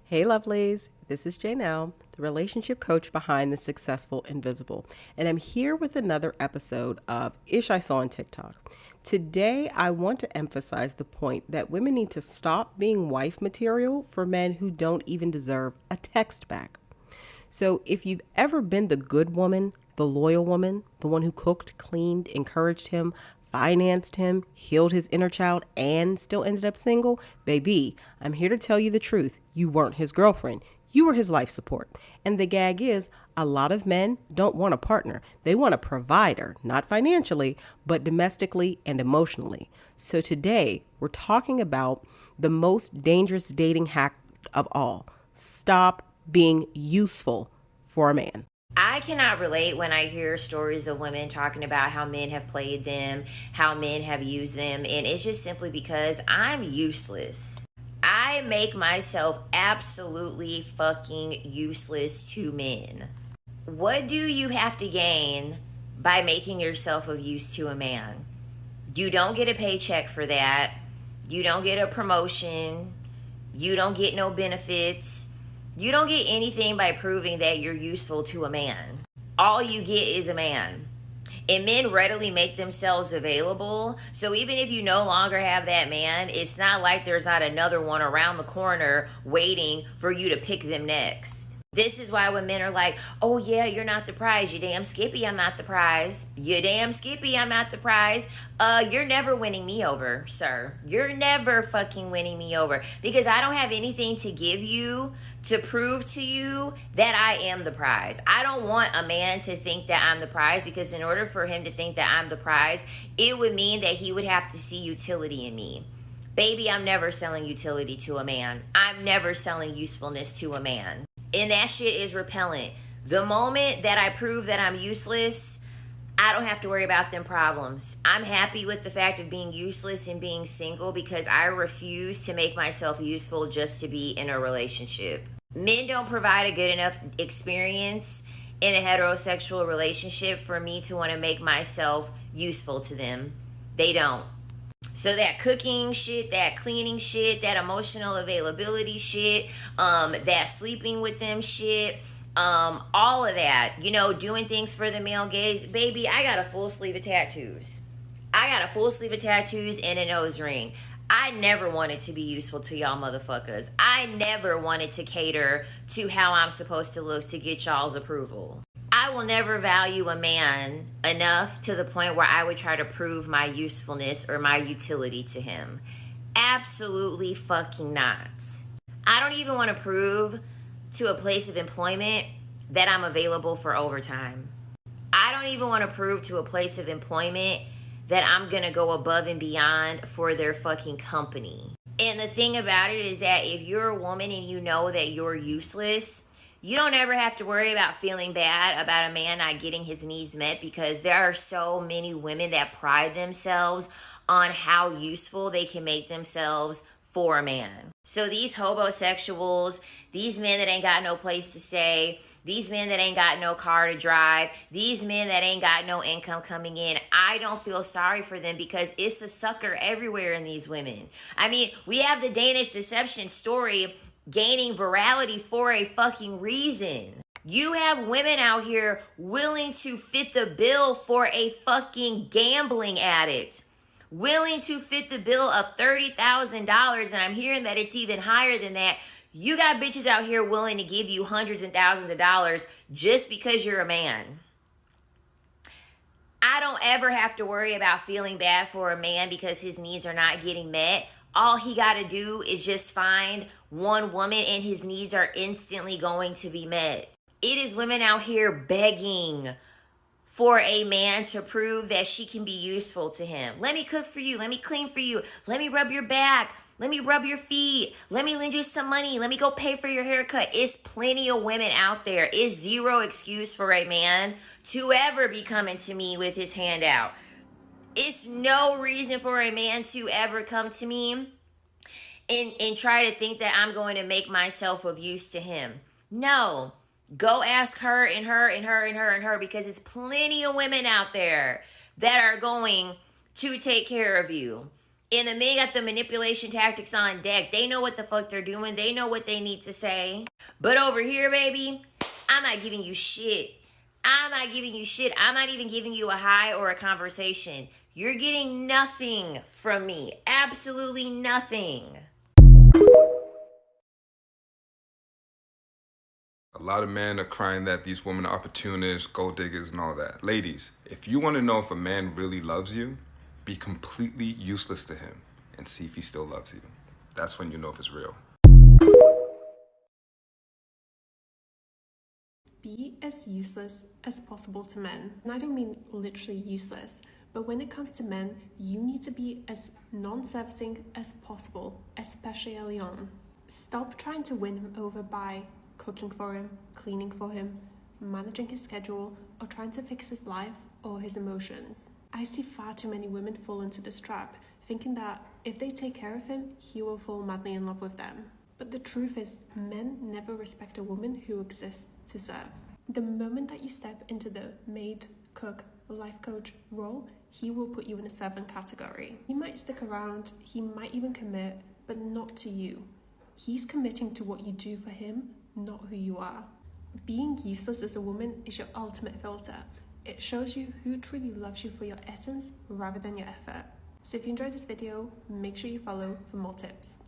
Hey, lovelies. This is Janelle, the relationship coach behind the Successful Invisible, and I'm here with another episode of Ish I Saw on TikTok. Today, I want to emphasize the point that women need to stop being wife material for men who don't even deserve a text back. So, if you've ever been the good woman, the loyal woman, the one who cooked, cleaned, encouraged him, financed him, healed his inner child, and still ended up single, baby, I'm here to tell you the truth. You weren't his girlfriend. You were his life support. And the gag is, a lot of men don't want a partner. They want a provider, not financially, but domestically and emotionally. So today, we're talking about the most dangerous dating hack of all. Stop being useful for a man. I cannot relate when I hear stories of women talking about how men have played them, how men have used them, and it's just simply because I'm useless. I make myself absolutely fucking useless to men. What do you have to gain by making yourself of use to a man? You don't get a paycheck for that. You don't get a promotion. You don't get no benefits. You don't get anything by proving that you're useful to a man. All you get is a man. And men readily make themselves available. So even if you no longer have that man, it's not like there's not another one around the corner waiting for you to pick them next. This is why when men are like, oh yeah, you're not the prize. You damn Skippy, I'm not the prize. You damn Skippy, I'm not the prize. You're never winning me over, sir. You're never fucking winning me over. Because I don't have anything to give you to prove to you that I am the prize. I don't want a man to think that I'm the prize, because in order for him to think that I'm the prize, it would mean that he would have to see utility in me. Baby, I'm never selling utility to a man. I'm never selling usefulness to a man. And that shit is repellent. The moment that I prove that I'm useless, I don't have to worry about them problems. I'm happy with the fact of being useless and being single, because I refuse to make myself useful just to be in a relationship. Men don't provide a good enough experience in a heterosexual relationship for me to want to make myself useful to them. They don't. So that cooking shit, that cleaning shit, that emotional availability shit, that sleeping with them shit, all of that, doing things for the male gaze. Baby, I got a full sleeve of tattoos. I got a full sleeve of tattoos and a nose ring. I never wanted to be useful to y'all motherfuckers. I never wanted to cater to how I'm supposed to look to get y'all's approval. I will never value a man enough to the point where I would try to prove my usefulness or my utility to him. Absolutely fucking not. I don't even want to prove to a place of employment that I'm available for overtime. I don't even want to prove to a place of employment that I'm going to go above and beyond for their fucking company. And the thing about it is that if you're a woman and you know that you're useless, you don't ever have to worry about feeling bad about a man not getting his needs met, because there are so many women that pride themselves on how useful they can make themselves for a man. So these hobosexuals, these men that ain't got no place to stay, these men that ain't got no car to drive, these men that ain't got no income coming in, I don't feel sorry for them, because it's a sucker everywhere in these women. I mean, we have the Danish deception story gaining virality for a fucking reason. You have women out here willing to fit the bill for a fucking gambling addict, willing to fit the bill of $30,000, and I'm hearing that it's even higher than that. You got bitches out here willing to give you hundreds and thousands of dollars just because you're a man. I don't ever have to worry about feeling bad for a man because his needs are not getting met. All he got to do is just find one woman and his needs are instantly going to be met. It is women out here begging for a man to prove that she can be useful to him. Let me cook for you. Let me clean for you. Let me rub your back. Let me rub your feet. Let me lend you some money. Let me go pay for your haircut. It's plenty of women out there. It's zero excuse for a man to ever be coming to me with his hand out. It's no reason for a man to ever come to me and try to think that I'm going to make myself of use to him. No. Go ask her and her and her and her and her, because it's plenty of women out there that are going to take care of you. And the men got the manipulation tactics on deck. They know what the fuck they're doing. They know what they need to say. But over here, baby, I'm not giving you shit. I'm not giving you shit. I'm not even giving you a hi or a conversation. You're getting nothing from me. Absolutely nothing. A lot of men are crying that these women are opportunists, gold diggers, and all that. Ladies, if you want to know if a man really loves you, be completely useless to him and see if he still loves you. That's when you know if it's real. Be as useless as possible to men. And I don't mean literally useless, but when it comes to men, you need to be as non-servicing as possible, especially early on. Stop trying to win him over by cooking for him, cleaning for him, managing his schedule, or trying to fix his life or his emotions. I see far too many women fall into this trap, thinking that if they take care of him, he will fall madly in love with them. But the truth is, men never respect a woman who exists to serve. The moment that you step into the maid, cook, life coach role, he will put you in a servant category. He might stick around, he might even commit, but not to you. He's committing to what you do for him, not who you are. Being useless as a woman is your ultimate filter. It shows you who truly loves you for your essence rather than your effort. So if you enjoyed this video, make sure you follow for more tips.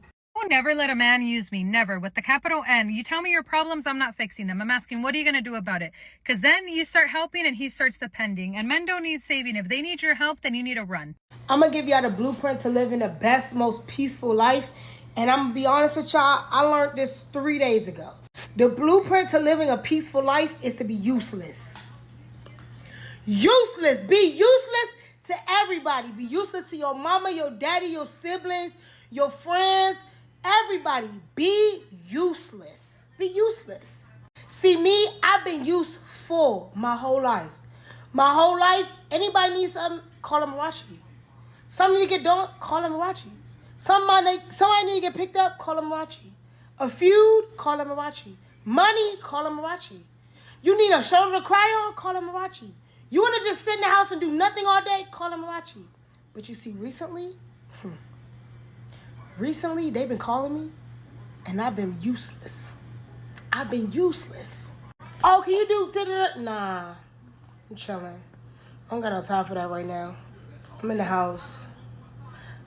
Never let a man use me. Never. With the capital N. You tell me your problems, I'm not fixing them. I'm asking, what are you going to do about it? Because then you start helping and he starts depending. And men don't need saving. If they need your help, then you need to run. I'm going to give y'all the blueprint to living the best, most peaceful life. And I'm going to be honest with y'all, I learned this 3 days ago. The blueprint to living a peaceful life is to be useless. Useless. Be useless to everybody. Be useless to your mama, your daddy, your siblings, your friends, everybody. Be useless. Be useless. See me, I've been useful my whole life. My whole life, anybody needs something, call them Marachi. Something to get done, call them Marachi. Somebody need to get picked up, call them Marachi. A feud, call them Marachi. Money, call them Marachi. You need a shoulder to cry on, call them Marachi. You want to just sit in the house and do nothing all day, call them Marachi. But you see, recently, they've been calling me, and I've been useless. I've been useless. Oh, can you do da-da-da? Nah, I'm chilling. I don't got no time for that right now. I'm in the house.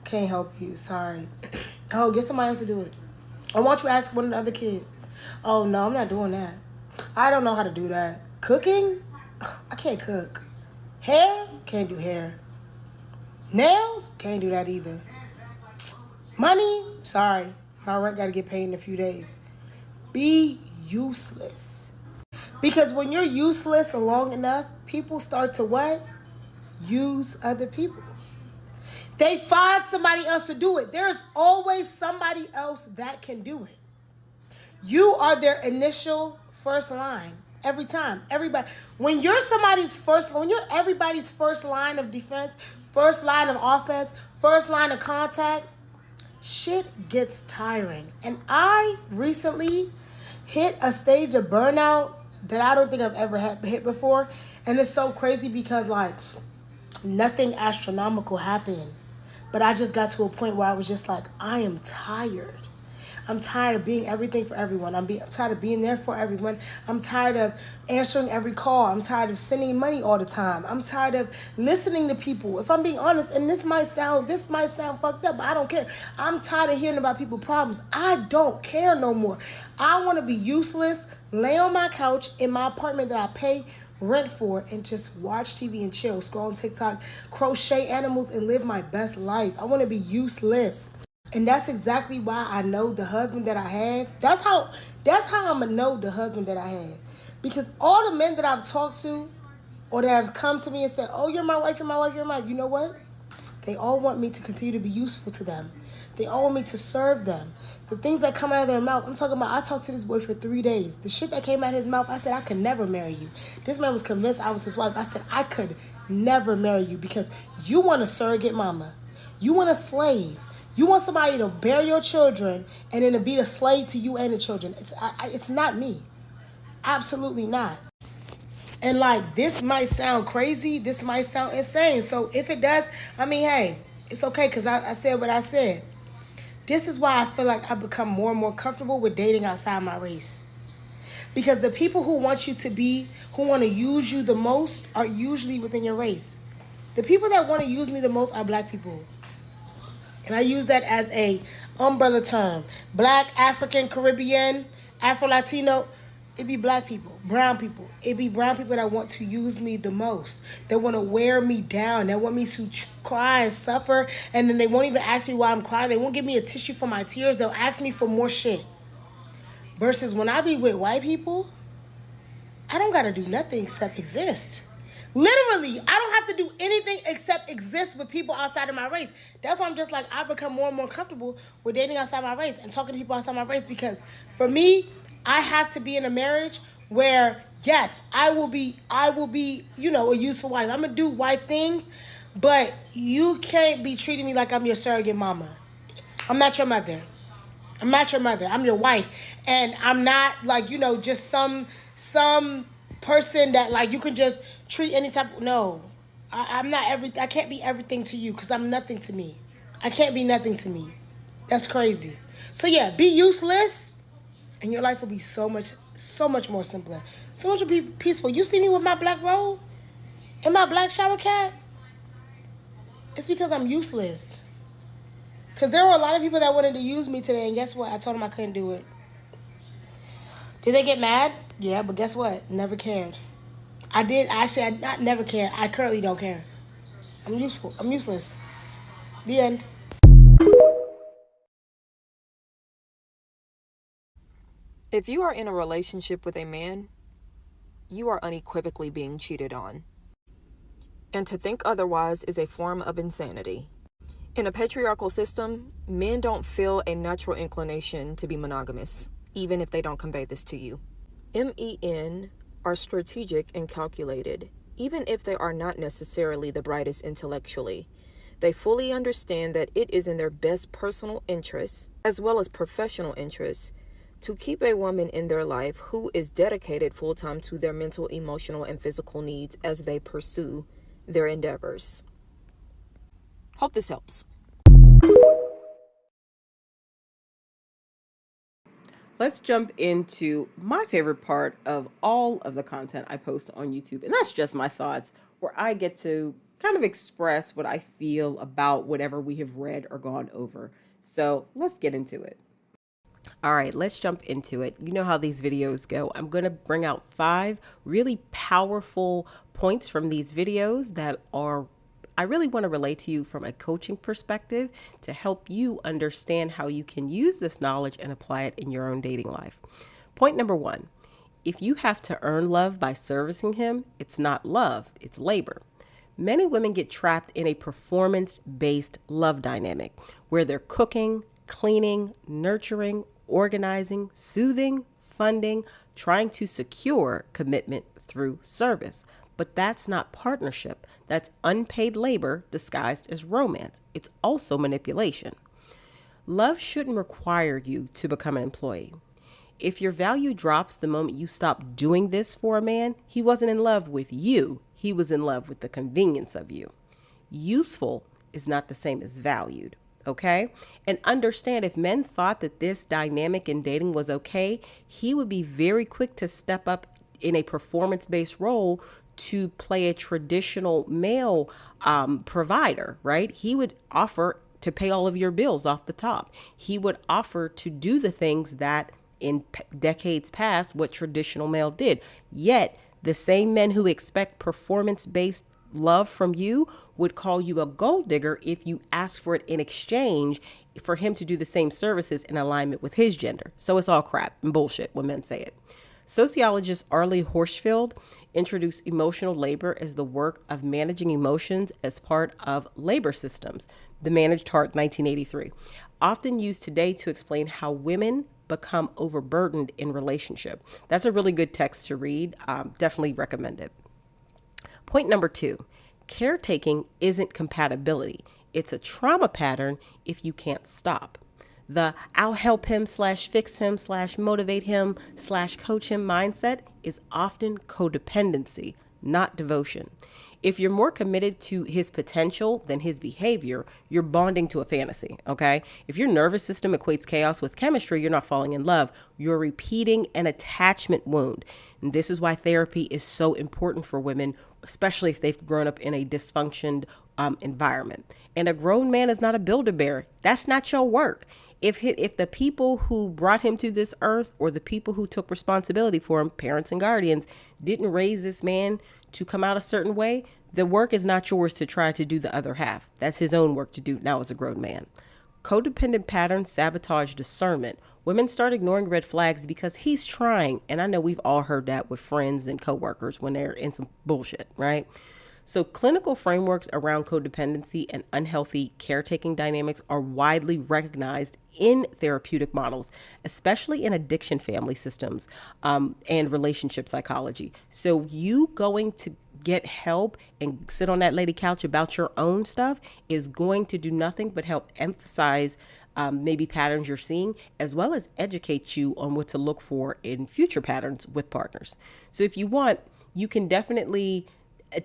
Can't help you, sorry. Oh, get somebody else to do it. I want you to ask one of the other kids. Oh, no, I'm not doing that. I don't know how to do that. Cooking? I can't cook. Hair? Can't do hair. Nails? Can't do that either. Money? Sorry. My rent got to get paid in a few days. Be useless. Because when you're useless long enough, people start to what? Use other people. They find somebody else to do it. There's always somebody else that can do it. You are their initial first line every time. Everybody. When you're everybody's first line of defense, first line of offense, first line of contact, shit gets tiring. And I recently hit a stage of burnout that I don't think I've ever hit before. And it's so crazy because nothing astronomical happened. But I just got to a point where I was just like, I am tired. I'm tired of being everything for everyone. I'm tired of being there for everyone. I'm tired of answering every call. I'm tired of sending money all the time. I'm tired of listening to people. If I'm being honest, and this might sound fucked up, but I don't care. I'm tired of hearing about people's problems. I don't care no more. I want to be useless, lay on my couch in my apartment that I pay rent for, and just watch TV and chill, scroll on TikTok, crochet animals, and live my best life. I want to be useless. And that's exactly why I know the husband that I have. That's how I'm going to know the husband that I have. Because all the men that I've talked to or that have come to me and said, oh, you're my wife, you're my wife, you're my wife. You know what? They all want me to continue to be useful to them. They all want me to serve them. The things that come out of their mouth, I'm talking about, I talked to this boy for 3 days. The shit that came out of his mouth, I said, I could never marry you. This man was convinced I was his wife. I said, I could never marry you because you want a surrogate mama. You want a slave. You want somebody to bear your children and then to be the slave to you and the children. It's not me. Absolutely not. And this might sound crazy. This might sound insane. So if it does, hey, It's okay because I said what I said. This is why I feel like I've become more and more comfortable with dating outside my race. Because the people who want to use you the most are usually within your race. The people that want to use me the most are black people. And I use that as a umbrella term. Black, African, Caribbean, Afro-Latino, it be black people, brown people. It be brown people that want to use me the most. They want to wear me down. They want me to cry and suffer. And then they won't even ask me why I'm crying. They won't give me a tissue for my tears. They'll ask me for more shit. Versus when I be with white people, I don't got to do nothing except exist. Literally, I don't have to do anything except exist with people outside of my race. That's why I'm just like, I've become more and more comfortable with dating outside my race and talking to people outside my race, because for me, I have to be in a marriage where, yes, I will be, a useful wife. I'm going to do wife thing, but you can't be treating me like I'm your surrogate mama. I'm not your mother. I'm not your mother. I'm your wife. And I'm not like, just some person that like you can just treat any type. No, I'm not I can't be everything to you because I'm nothing to me. I can't be nothing to me. That's crazy. So yeah, be useless and your life will be so much more simpler. So much more peaceful. You see me with my black robe and my black shower cap? It's because I'm useless. Because there were a lot of people that wanted to use me today, and guess what? I told them I couldn't do it. Did they get mad? Yeah, but guess what? Never cared. I not never cared. I currently don't care. I'm useless. The end. If you are in a relationship with a man, you are unequivocally being cheated on. And to think otherwise is a form of insanity. In a patriarchal system, men don't feel a natural inclination to be monogamous, even if they don't convey this to you. Men are strategic and calculated, even if they are not necessarily the brightest intellectually. They fully understand that it is in their best personal interests, as well as professional interests, to keep a woman in their life who is dedicated full-time to their mental, emotional, and physical needs as they pursue their endeavors. Hope this helps. Let's jump into my favorite part of all of the content I post on YouTube. And that's just my thoughts, where I get to kind of express what I feel about whatever we have read or gone over. So let's get into it. All right, let's jump into it. You know how these videos go. I'm going to bring out 5 really powerful points from these videos that I really want to relate to you from a coaching perspective to help you understand how you can use this knowledge and apply it in your own dating life. Point number 1, if you have to earn love by servicing him, it's not love, it's labor. Many women get trapped in a performance-based love dynamic where they're cooking, cleaning, nurturing, organizing, soothing, funding, trying to secure commitment through service. But that's not partnership. That's unpaid labor disguised as romance. It's also manipulation. Love shouldn't require you to become an employee. If your value drops the moment you stop doing this for a man, he wasn't in love with you. He was in love with the convenience of you. Useful is not the same as valued. Okay? And understand, if men thought that this dynamic in dating was okay, he would be very quick to step up in a performance-based role to play a traditional male provider, right? He would offer to pay all of your bills off the top. He would offer to do the things that in decades past, what traditional male did. Yet the same men who expect performance-based love from you would call you a gold digger if you ask for it in exchange for him to do the same services in alignment with his gender. So it's all crap and bullshit when men say it. Sociologist Arlie Horsfield introduced emotional labor as the work of managing emotions as part of labor systems, The Managed Heart, 1983, often used today to explain how women become overburdened in relationship. That's a really good text to read. Definitely recommend it. Point number 2, caretaking isn't compatibility. It's a trauma pattern if you can't stop. The I'll help him / fix him / motivate him / coach him mindset is often codependency, not devotion. If you're more committed to his potential than his behavior, you're bonding to a fantasy, okay? If your nervous system equates chaos with chemistry, you're not falling in love. You're repeating an attachment wound. And this is why therapy is so important for women, especially if they've grown up in a dysfunctioned environment. And a grown man is not a Build-A-Bear. That's not your work. If the people who brought him to this earth, or the people who took responsibility for him, parents and guardians, didn't raise this man to come out a certain way, the work is not yours to try to do the other half. That's his own work to do now as a grown man. Codependent patterns sabotage discernment. Women start ignoring red flags because he's trying. And I know we've all heard that with friends and coworkers when they're in some bullshit, right? So clinical frameworks around codependency and unhealthy caretaking dynamics are widely recognized in therapeutic models, especially in addiction family systems and relationship psychology. So you going to get help and sit on that lady couch about your own stuff is going to do nothing but help emphasize maybe patterns you're seeing, as well as educate you on what to look for in future patterns with partners. So if you want, you can definitely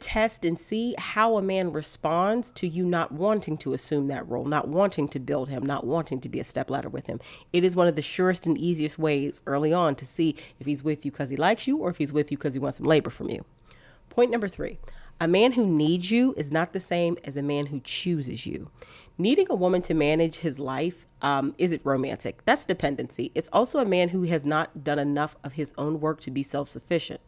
test and see how a man responds to you not wanting to assume that role, not wanting to build him, not wanting to be a stepladder with him. It is one of the surest and easiest ways early on to see if he's with you because he likes you or if he's with you because he wants some labor from you. Point number 3, a man who needs you is not the same as a man who chooses you. Needing a woman to manage his life isn't romantic. That's dependency. It's also a man who has not done enough of his own work to be self-sufficient.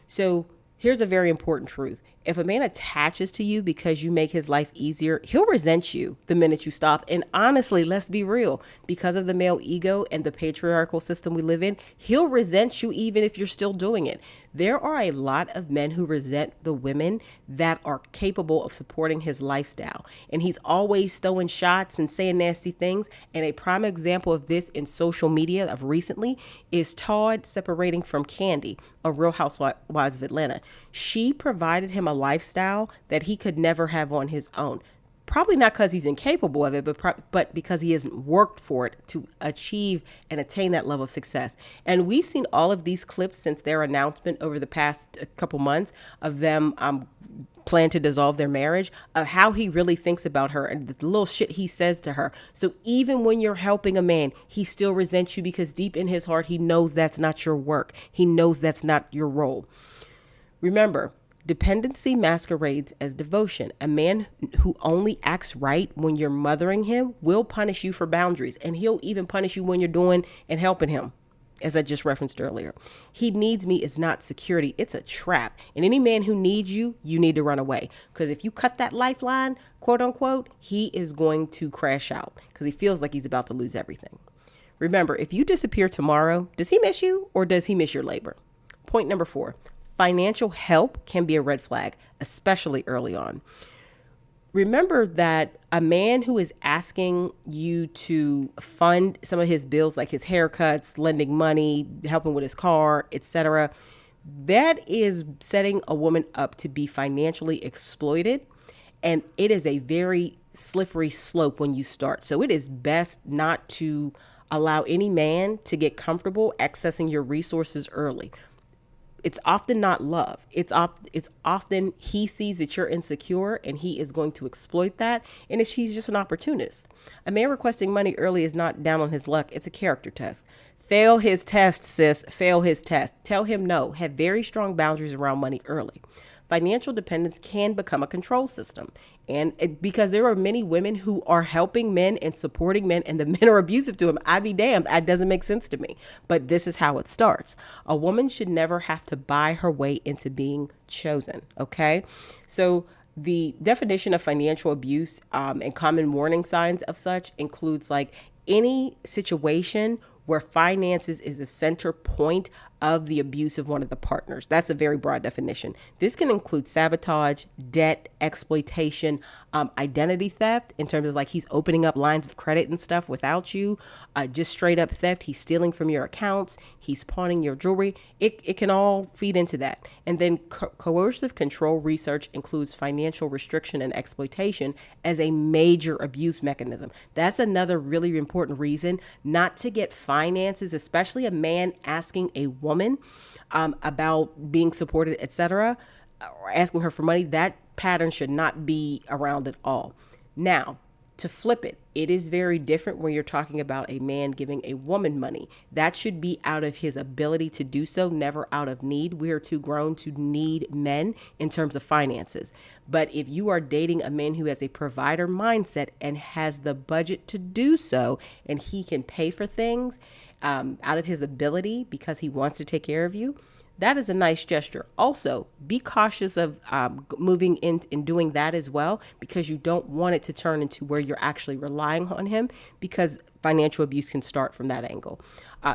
So here's a very important truth. If a man attaches to you because you make his life easier, he'll resent you the minute you stop. And honestly, let's be real, because of the male ego and the patriarchal system we live in, he'll resent you even if you're still doing it. There are a lot of men who resent the women that are capable of supporting his lifestyle. And he's always throwing shots and saying nasty things. And a prime example of this in social media of recently is Todd separating from Candy, a Real Housewives of Atlanta. She provided him a lifestyle that he could never have on his own. Probably not because he's incapable of it, but because he hasn't worked for it to achieve and attain that level of success. And we've seen all of these clips since their announcement over the past couple months of them plan to dissolve their marriage, of how he really thinks about her and the little shit he says to her. So even when you're helping a man, he still resents you because deep in his heart, he knows that's not your work. He knows that's not your role. Remember, dependency masquerades as devotion. A man who only acts right when you're mothering him will punish you for boundaries, and he'll even punish you when you're doing and helping him, as I just referenced earlier. He needs me is not security. It's a trap. And any man who needs you, you need to run away. Because if you cut that lifeline, quote unquote, he is going to crash out because he feels like he's about to lose everything. Remember, if you disappear tomorrow, does he miss you or does he miss your labor? Point number 4. Financial help can be a red flag, especially early on. Remember that a man who is asking you to fund some of his bills, like his haircuts, lending money, helping with his car, etc., that is setting a woman up to be financially exploited. And it is a very slippery slope when you start. So it is best not to allow any man to get comfortable accessing your resources early. It's often not love. It's often he sees that you're insecure and he is going to exploit that. And she's just an opportunist. A man requesting money early is not down on his luck. It's a character test. Fail his test, sis. Fail his test. Tell him no. Have very strong boundaries around money early. Financial dependence can become a control system. And because there are many women who are helping men and supporting men and the men are abusive to them. I be damned. That doesn't make sense to me. But this is how it starts. A woman should never have to buy her way into being chosen. Okay. So the definition of financial abuse and common warning signs of such includes like any situation where finances is a center point of the abuse of one of the partners. That's a very broad definition. This can include sabotage, debt, exploitation, identity theft in terms of like he's opening up lines of credit and stuff without you, just straight up theft. He's stealing from your accounts. He's pawning your jewelry. It can all feed into that. And then coercive control research includes financial restriction and exploitation as a major abuse mechanism. That's another really important reason not to get finances, especially a man asking a woman about being supported, etc. or asking her for money, that pattern should not be around at all. Now, to flip it, it is very different when you're talking about a man giving a woman money. That should be out of his ability to do so, never out of need. We are too grown to need men in terms of finances. But if you are dating a man who has a provider mindset and has the budget to do so, and he can pay for things out of his ability because he wants to take care of you, that is a nice gesture. Also, be cautious of moving in and doing that as well, because you don't want it to turn into where you're actually relying on him, because financial abuse can start from that angle.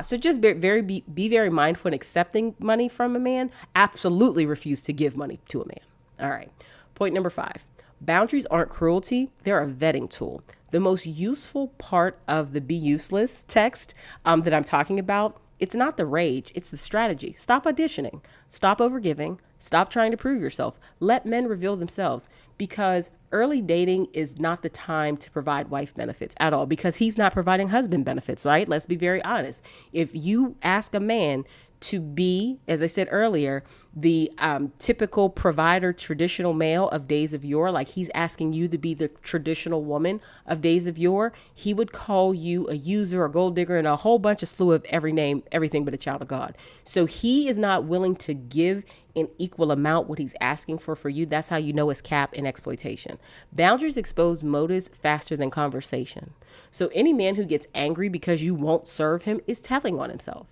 So just be very mindful in accepting money from a man. Absolutely refuse to give money to a man. All right. Point number 5. Boundaries aren't cruelty. They're a vetting tool. The most useful part of the Be Useless text that I'm talking about, it's not the rage, it's the strategy. Stop auditioning. Stop overgiving. Stop trying to prove yourself. Let men reveal themselves, because early dating is not the time to provide wife benefits at all, because he's not providing husband benefits, right? Let's be very honest. If you ask a man to be, as I said earlier, the typical provider, traditional male of days of yore, like he's asking you to be the traditional woman of days of yore, he would call you a user, a gold digger, and a whole bunch of slew of every name, everything but a child of God. So he is not willing to give in equal amount what he's asking for you. That's how you know it's cap and exploitation. Boundaries expose motives faster than conversation. So any man who gets angry because you won't serve him is telling on himself.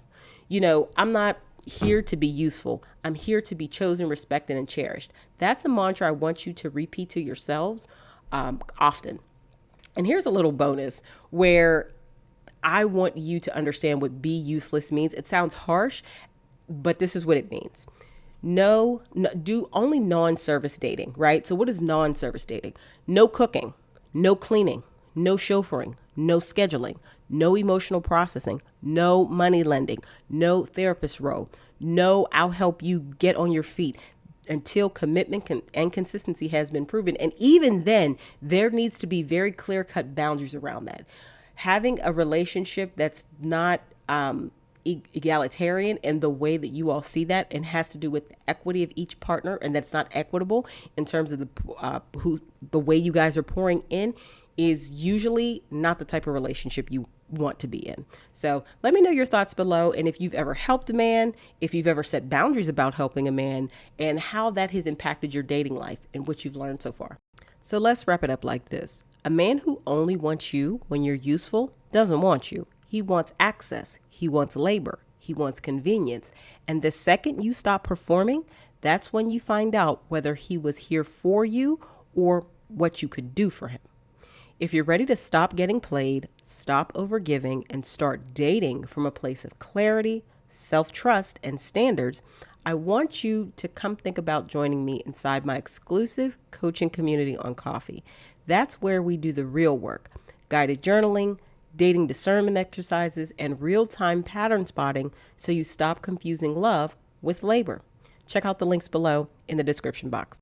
You know, I'm not here to be useful. I'm here to be chosen, respected, and cherished. That's a mantra I want you to repeat to yourselves often. And here's a little bonus where I want you to understand what be useless means. It sounds harsh, but this is what it means. No, do only non-service dating, right? So what is non-service dating? No cooking, no cleaning, no chauffeuring, no scheduling, no emotional processing, no money lending, no therapist role, no I'll help you get on your feet until commitment and consistency has been proven. And even then, there needs to be very clear-cut boundaries around that. Having a relationship that's not egalitarian in the way that you all see that, and has to do with the equity of each partner, and that's not equitable in terms of the way you guys are pouring in, is usually not the type of relationship you want to be in. So let me know your thoughts below, and if you've ever helped a man, if you've ever set boundaries about helping a man, and how that has impacted your dating life and what you've learned so far. So let's wrap it up like this. A man who only wants you when you're useful doesn't want you. He wants access. He wants labor. He wants convenience. And the second you stop performing, that's when you find out whether he was here for you or what you could do for him. If you're ready to stop getting played, stop overgiving, and start dating from a place of clarity, self-trust, and standards, I want you to come think about joining me inside my exclusive coaching community on Coffee. That's where we do the real work: guided journaling, dating discernment exercises, and real-time pattern spotting, so you stop confusing love with labor. Check out the links below in the description box.